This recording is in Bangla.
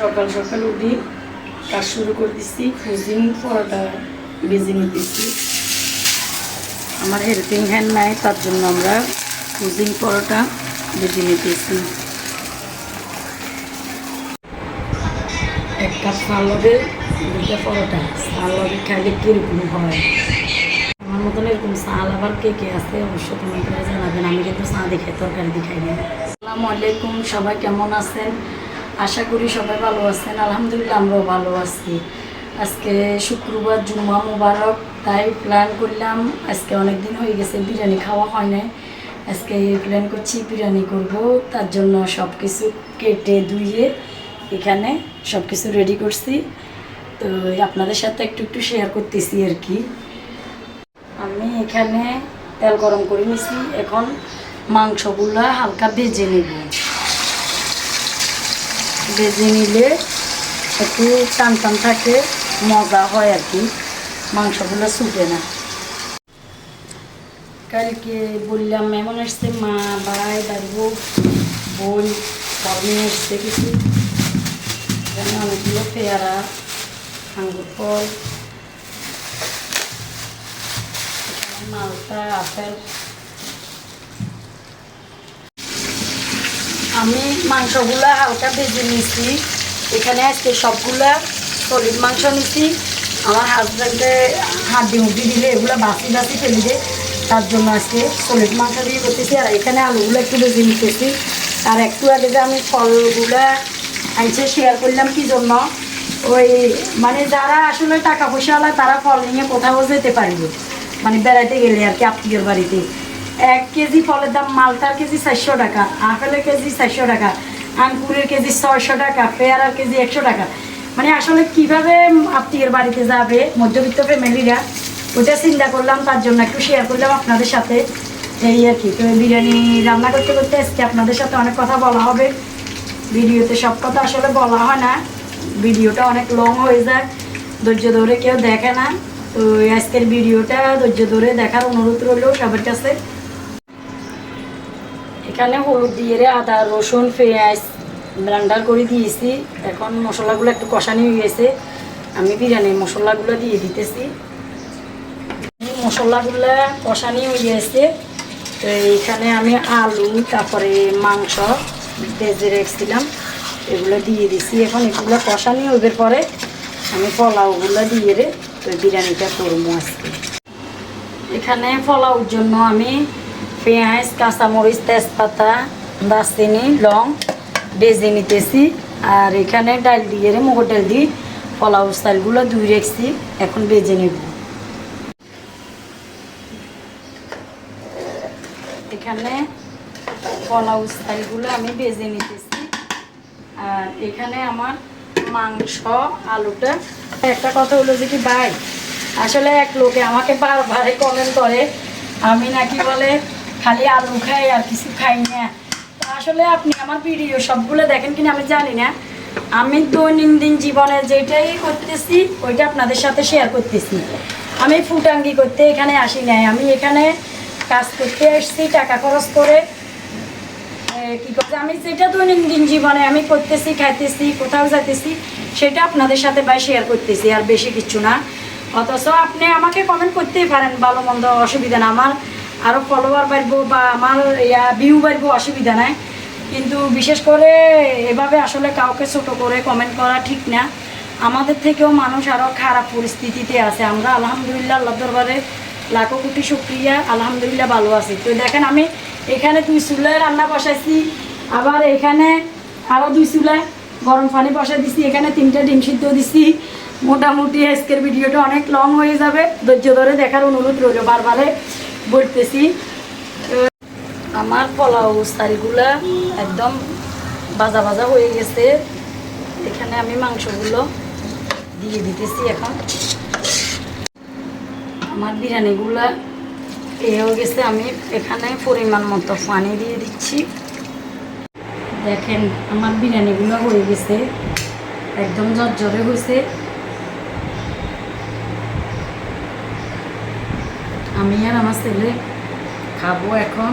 সকাল সকাল উঠি কাজ শুরু করে দিচ্ছি। ফুজিং পরোটা ভেজে নিতেছি। আমার হেল্পিং হ্যান্ড নাই, তার জন্য আমরা ফুজিং পরোটা ভেজে নিতেছি। এক কাপ সালাদে দুইটা পরোটা। সালাদে খাইলে কীরকম হয়? আমার মতন এরকম চাল আবার কে কে আছে অবশ্যই তোমার করে জানাবেন। আমি কিন্তু চা দেখে তরকারি দিয়ে খাই না। আসসালামু আলাইকুম, সবাই কেমন আছেন? আশা করি সবাই ভালো আছেন। আলহামদুলিল্লাহ আমরাও ভালো আছি। আজকে শুক্রবার, জুম্মা মুবারক, তাই প্ল্যান করলাম। আজকে অনেক দিন হয়ে গেছে বিরিয়ানি খাওয়া হয় না। আজকে প্ল্যান করছি বিরিয়ানি করব। তার জন্য সব কিছু কেটে ধুয়ে এখানে সব কিছু রেডি করছি। তো আপনাদের সাথে একটু একটু শেয়ার করতেছি আর কি। আমি এখানে তেল গরম করে নিছি। এখন মাংসগুলো হালকা ভেজে নেব। ভেজে নিলে একটু টান টান থাকে, মজা হয় আর কি, মাংসগুলো ছুটে না। কালকে বললাম এমন আসছে, মা ভাই দাঁড়িয়ে বোন ফল নিয়ে এসছে কিছু। এখানে অনেকগুলো পেয়ারা, আঙ্গুর ফল, মালটা, আপেল। আমি মাংসগুলা হালকা ভেজে নিয়েছি। এখানে আজকে সবগুলা সলিড মাংস নিয়েছি। আমার হাজব্যান্ডে হাড্ডি মুড্ডি দিলে এগুলো বাসি বাসি ফেলে দেয়, তার জন্য আজকে সলিড মাংস দিয়ে করতেছি। আর এখানে আলুগুলো একটু ভেজে নিতেছি। আর একটু আগে যে আমি ফলগুলা আইসে শেয়ার করলাম কি জন্য, ওই মানে যারা আসলে টাকা পয়সাওয়ালা তারা ফল নিয়ে কোথাও যেতে পারবে, মানে বেড়াইতে গেলে আর কি আত্মীয়র বাড়িতে। 1 কেজি ফলের দাম, মালটার কেজি 400 টাকা, আপেলের কেজি 400 টাকা, আঙ্গুরের কেজি 600 টাকা, পেয়ারার কেজি 100 টাকা। মানে আসলে কিভাবে আত্মীয়ের বাড়িতে যাবে মধ্যবিত্ত ফ্যামিলিরা, ওটা চিন্তা করলাম, তার জন্য একটু শেয়ার করলাম আপনাদের সাথে, এই আর কি। তো বিরিয়ানি রান্না করতে করতে আজকে আপনাদের সাথে অনেক কথা বলা হবে। ভিডিওতে সব কথা আসলে বলা হয় না, ভিডিওটা অনেক লং হয়ে যায়, ধৈর্য ধরে কেউ দেখে না। তো আজকের ভিডিওটা ধৈর্য ধরে দেখার অনুরোধ রইল সবার কাছে। এখানে হলুদ দিয়ে আদা রসুন পেঁয়াজ ব্লেন্ডার করে দিয়েছি। এখন মশলাগুলো একটু কষানি হয়ে গেছে, আমি বিরিয়ানির মশলাগুলো দিয়ে দিতেছি। মশলাগুলো কষানি হয়ে গেছে। তো এইখানে আমি আলু, তারপরে মাংস ভেজে রেখেছিলাম, এগুলো দিয়ে দিছি। এখন এগুলো কষানি হইবার পরে আমি পোলাওগুলো দিয়ে তো বিরিয়ানিটা করবো আজকে। এখানে পোলাওর জন্য আমি পেঁয়াজ, কাঁচামরিচ, তেজপাতা, দারচিনি, লং ভেজে নিতেছি। আর এখানে ডাল দিয়ে মুগের ডাল দিয়ে পোলাও চালগুলো ধুয়ে রেখেছি, এখন ভেজে নেব। এখানে পোলাও চালগুলো আমি ভেজে নিতেছি। আর এখানে আমার মাংস, আলুটা। একটা কথা হলো যে কি ভাই, আসলে এক লোকে আমাকে বারবারে কমেন্ট করে আমি নাকি বলে খালি আলু খাই আর কিছু খাই না। আসলে আপনি আমার ভিডিও সবগুলো দেখেন কিনা আমি জানি না। আমি দৈনন্দিন জীবনে যেটাই করতেছি ওইটা আপনাদের সাথে শেয়ার করতেছি। আমি ফুটাঙ্গি করতে এখানে আসি নাই, আমি এখানে কাজ করতে এসেছি টাকা খরচ করে। কী করতে আমি যেটা দৈনন্দিন জীবনে আমি করতেছি, খাইতেছি, কোথাও যাইতেছি, সেটা আপনাদের সাথে ভাই শেয়ার করতেছি, আর বেশি কিছু না। অথচ আপনি আমাকে কমেন্ট করতেই পারেন, ভালো মন্দ, অসুবিধা না। আমার আরও ফলোয়ার বাড়বো বা আমার ভিউ বাড়বো, অসুবিধা নাই। কিন্তু বিশেষ করে এভাবে আসলে কাউকে ছোট করে কমেন্ট করা ঠিক না। আমাদের থেকেও মানুষ আরও খারাপ পরিস্থিতিতে আছে। আমরা আলহামদুলিল্লাহ আল্লাহ দরবারে লাখো কোটি শুকরিয়া, আলহামদুলিল্লাহ ভালো আছি। তো দেখেন আমি এখানে 2 চুলায় রান্না বসাইছি, আবার এখানে আরও 2 চুলায় গরম পানি বসাই দিছি, এখানে 3টা ডিম সিদ্ধ দিছি। মোটামুটি আজকের ভিডিওটা অনেক লং হয়ে যাবে, ধৈর্য ধরে দেখার অনুরোধ রইল, বারবারে বলতেছি। আমার পোলাও চালগুলো একদম ভাজা ভাজা হয়ে গেছে। এখানে আমি মাংসগুলো দিয়ে দিতেছি। এখন আমার বিরিয়ানিগুলো হয়ে গেছে, আমি এখানে পরিমাণ মতো পানি দিয়ে দিচ্ছি। দেখেন আমার বিরিয়ানিগুলো হয়ে গেছে, একদম ঝরঝরে হয়েছে। আমি আর আমার ছেলে খাবো এখন।